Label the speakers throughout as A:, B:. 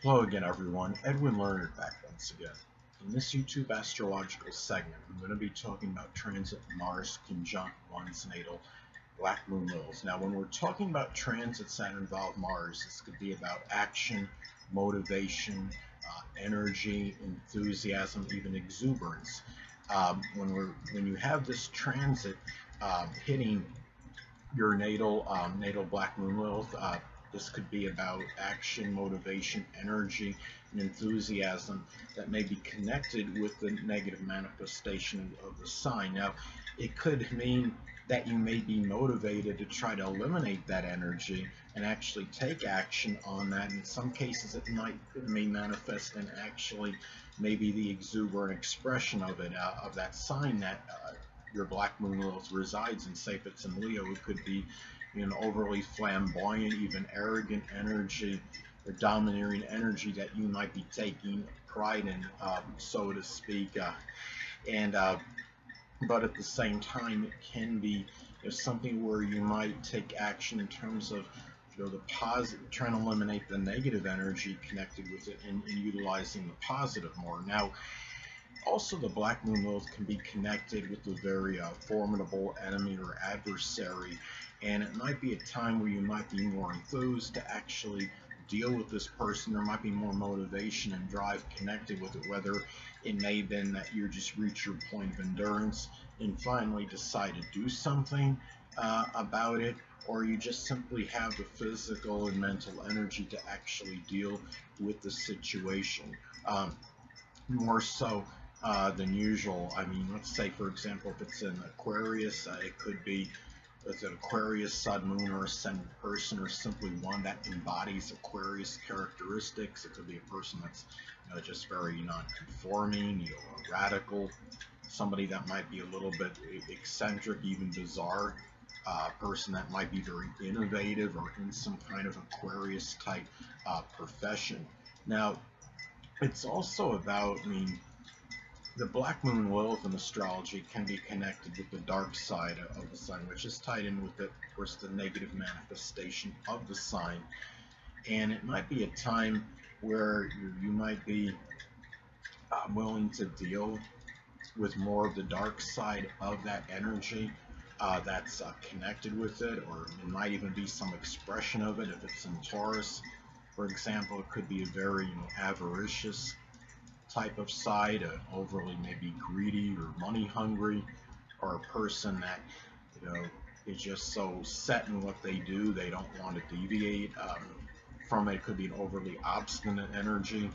A: Hello again, everyone. Edwin Learnard back once again. In this YouTube astrological segment, I'm going to be talking about transit Mars conjunct one's natal Black Moon Lilith. Now, when we're talking about transits that involve Mars, this could be about action, motivation, energy, enthusiasm, even exuberance. When you have this transit hitting your natal Black Moon Lilith, this could be about action, motivation, energy, and enthusiasm that may be connected with the negative manifestation of the sign. Now, it could mean that you may be motivated to try to eliminate that energy and actually take action on that. In some cases, it may manifest in actually maybe the exuberant expression of it, of that sign that your Black Moon Lilith resides in. Say if it's in Leo, it could be an overly flamboyant, even arrogant energy or domineering energy that you might be taking pride in, so to speak. But at the same time, it can be something where you might take action in terms of the positive, trying to eliminate the negative energy connected with it and utilizing the positive more. Now, also, the Black Moon Lilith can be connected with a very formidable enemy or adversary, and it might be a time where you might be more enthused to actually deal with this person. There might be more motivation and drive connected with it, whether it may have been that you just reach your point of endurance and finally decide to do something about it, or you just simply have the physical and mental energy to actually deal with the situation. More so than usual. I mean, let's say, for example, if it's in Aquarius, it could be it's an Aquarius sun, moon, or ascendant person, or simply one that embodies Aquarius characteristics. It could be a person that's just very non-conforming, radical, somebody that might be a little bit eccentric, even bizarre, person that might be very innovative or in some kind of Aquarius type profession. Now, it's also about, the Black Moon Lilith in astrology can be connected with the dark side of the sign, which is tied in with, of course, the negative manifestation of the sign. And it might be a time where you might be willing to deal with more of the dark side of that energy that's connected with it, or it might even be some expression of it. If it's in Taurus, for example, it could be a very avaricious type of side, overly maybe greedy or money hungry, or a person that is just so set in what they do they don't want to deviate from it. It could be an overly obstinate energy.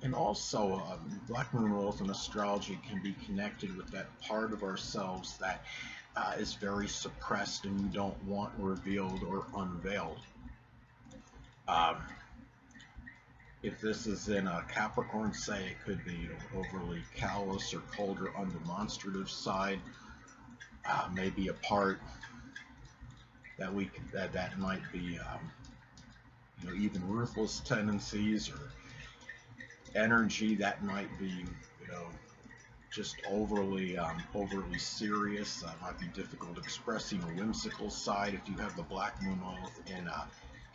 A: And also, Black Moon Lilith in astrology can be connected with that part of ourselves that is very suppressed and you don't want revealed or unveiled. If this is in a Capricorn, say, it could be overly callous or cold or undemonstrative side. Maybe a part that that might be even ruthless tendencies, or energy that might be just overly serious. Might be difficult expressing a whimsical side if you have the Black Moon Lilith in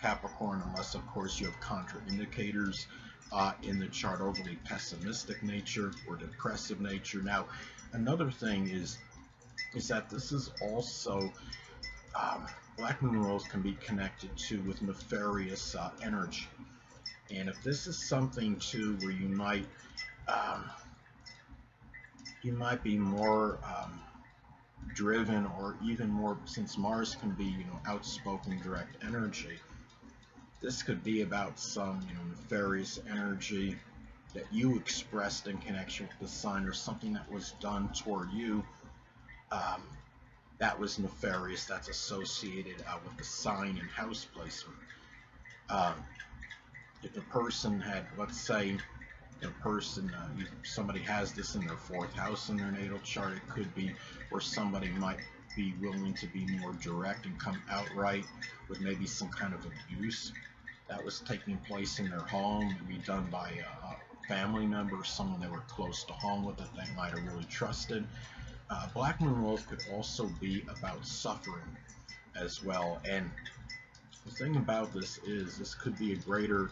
A: Capricorn, unless of course you have contraindicators in the chart, overly pessimistic nature or depressive nature. Now, another thing is that this is also Black Moon Lilith can be connected to with nefarious energy, and if this is something too where you might be more driven, or even more, since Mars can be outspoken direct energy. This could be about some nefarious energy that you expressed in connection with the sign, or something that was done toward you that was nefarious, that's associated with the sign and house placement. If a person had, let's say, somebody has this in their 4th house in their natal chart, it could be where somebody might be willing to be more direct and come outright with maybe some kind of abuse that was taking place in their home, be done by a family member, someone they were close to home with that they might have really trusted. Black Moon Lilith could also be about suffering as well. And the thing about this is, this could be a greater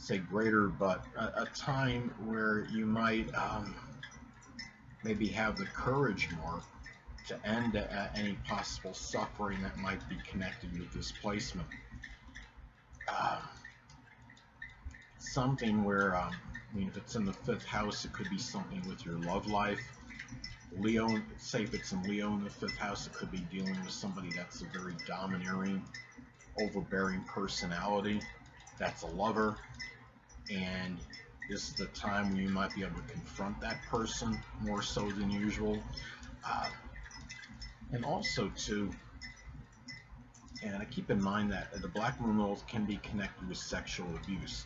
A: say greater, but a time where you might maybe have the courage more to end any possible suffering that might be connected with this placement. Something where, I mean, if it's in the 5th house, it could be something with your love life. Leo, say if it's in Leo in the 5th house, it could be dealing with somebody that's a very domineering, overbearing personality, that's a lover, and this is the time when you might be able to confront that person more so than usual. And also too, and I keep in mind that the Black Moon Lilith can be connected with sexual abuse.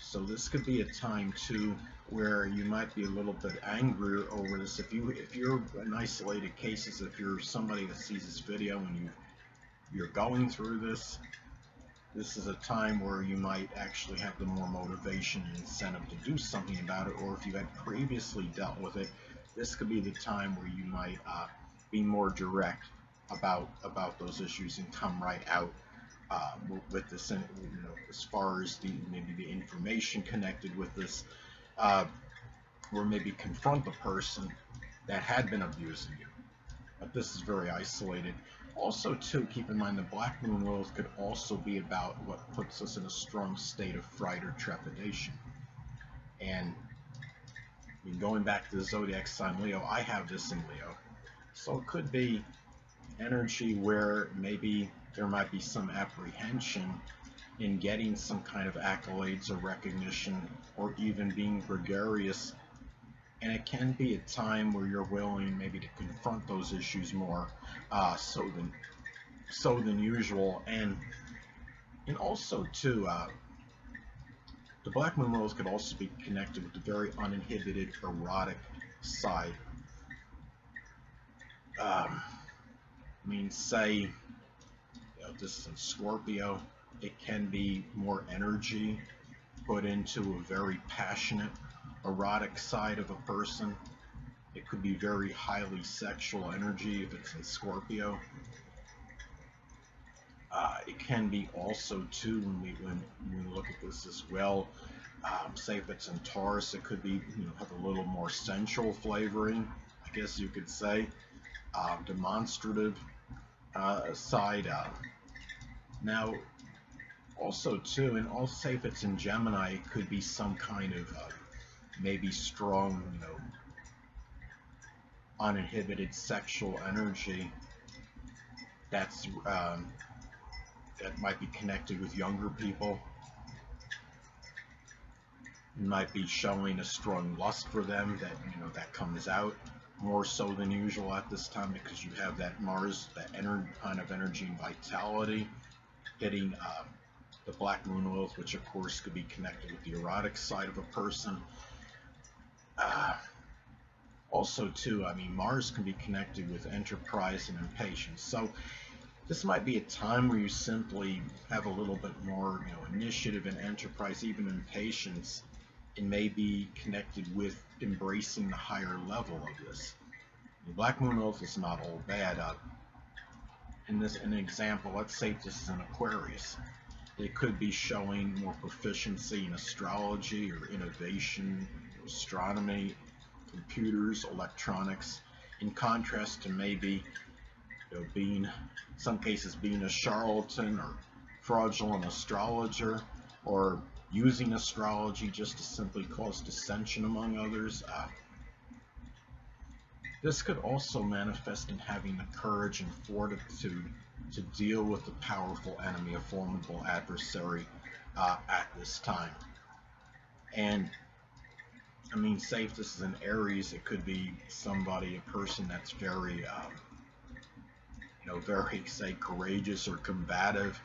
A: So this could be a time too where you might be a little bit angrier over this. If you're in isolated cases, if you're somebody that sees this video and you're going through this, this is a time where you might actually have the more motivation and incentive to do something about it. Or if you had previously dealt with it, this could be the time where you might be more direct about those issues and come right out with this, as far as maybe the information connected with this, or maybe confront the person that had been abusing you. But this is very isolated. Also, too, keep in mind the Black Moon Lilith could also be about what puts us in a strong state of fright or trepidation. And going back to the zodiac sign Leo, I have this in Leo. So it could be energy where maybe there might be some apprehension in getting some kind of accolades or recognition, or even being gregarious. And it can be a time where you're willing maybe to confront those issues more so than usual. And also too, the Black Moon Lilith could also be connected with the very uninhibited erotic side. I mean, say, this is in Scorpio, it can be more energy put into a very passionate, erotic side of a person. It could be very highly sexual energy if it's in Scorpio. It can be also too, when we look at this as well, say if it's in Taurus, it could be, have a little more sensual flavoring, I guess you could say, demonstrative side. Now, also too, and I'll say if it's in Gemini, it could be some kind of maybe strong, uninhibited sexual energy that's that might be connected with younger people. It might be showing a strong lust for them that that comes out more so than usual at this time, because you have that Mars, that kind of energy and vitality hitting the Black Moon Lilith, which of course could be connected with the erotic side of a person. Also too, I mean, Mars can be connected with enterprise and impatience. So this might be a time where you simply have a little bit more, initiative and enterprise, even impatience, and may be connected with embracing the higher level of this. The Black Moon Lilith is not all bad. In an example, let's say this is an Aquarius. It could be showing more proficiency in astrology or innovation, astronomy, computers, electronics, in contrast to maybe being, in some cases, being a charlatan or fraudulent astrologer, or using astrology just to simply cause dissension among others. This could also manifest in having the courage and fortitude to deal with a powerful enemy, a formidable adversary at this time. And I mean, say if this is an Aries, it could be somebody, a person that's very very, say, courageous or combative.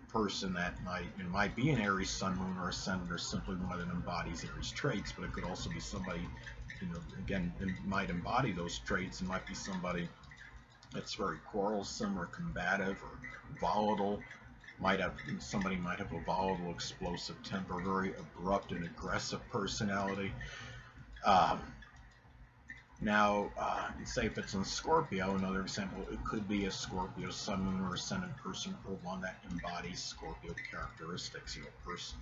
A: A person that might be an Aries Sun, Moon, or Ascendant, or simply one that embodies Aries traits, but it could also be somebody, again, might embody those traits. It might be somebody that's very quarrelsome or combative or volatile. Somebody might have a volatile, explosive temper, very abrupt and aggressive personality. Now, say if it's in Scorpio, another example, it could be a Scorpio Sun, Moon, or Ascendant person, or one that embodies Scorpio characteristics, person.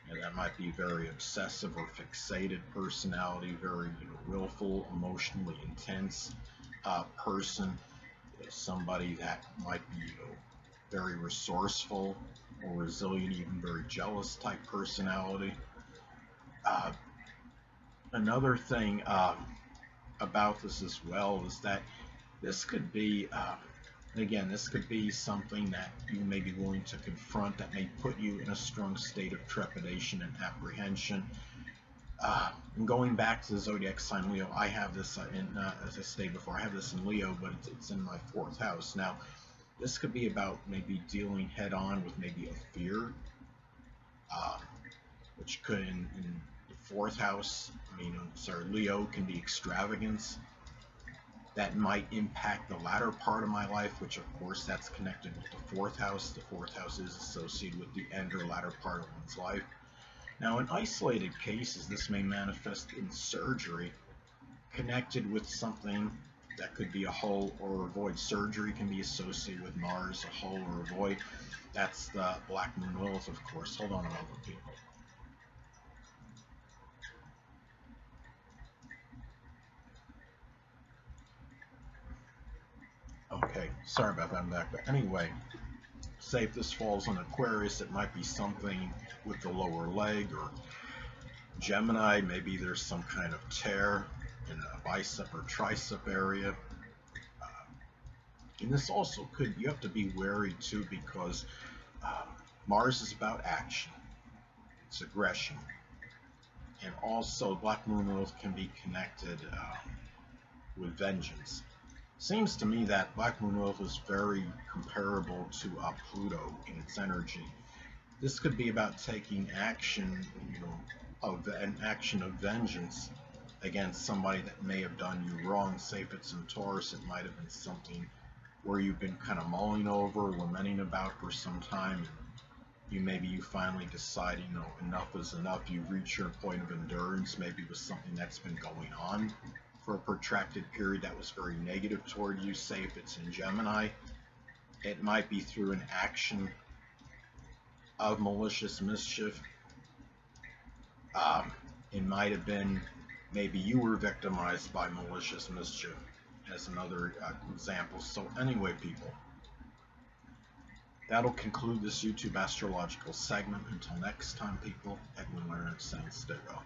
A: And that might be very obsessive or fixated personality, very willful, emotionally intense person. Somebody that might be very resourceful or resilient, even very jealous type personality. Uh, Another thing about this as well is that this could be, again, this could be something that you may be willing to confront that may put you in a strong state of trepidation and apprehension. And going back to the zodiac sign Leo, I have this as I stated before, I have this in Leo, but it's in my 4th house. Now, this could be about maybe dealing head on with maybe a fear, uh, which could in the 4th house, Leo can be extravagance. That might impact the latter part of my life, which of course that's connected with the 4th house. The 4th house is associated with the end or latter part of one's life. Now, in isolated cases, this may manifest in surgery connected with something that could be a hole or a void. Surgery can be associated with Mars, a hole or a void. That's the Black Moon Lilith, of course. Hold on a moment, people. Okay, sorry about that, I'm back. But anyway, say if this falls on Aquarius, it might be something with the lower leg, or Gemini, maybe there's some kind of tear in a bicep or tricep area. And this also could, you have to be wary too, because Mars is about action, it's aggression. And also, Black Moon Lilith can be connected with vengeance. Seems to me that Black Moon Lilith is very comparable to Pluto in its energy. This could be about taking action, of an action of vengeance against somebody that may have done you wrong. Say if it's in Taurus, it might have been something where you've been kind of mulling over, lamenting about for some time. Maybe you finally decide, enough is enough. You reach your point of endurance, maybe with something that's been going on for a protracted period that was very negative toward you. Say if it's in Gemini, it might be through an action of malicious mischief. It might have been maybe you were victimized by malicious mischief as another example. So anyway, people, that'll conclude this YouTube astrological segment. Until next time, people, Edwin Learnard saying stay well.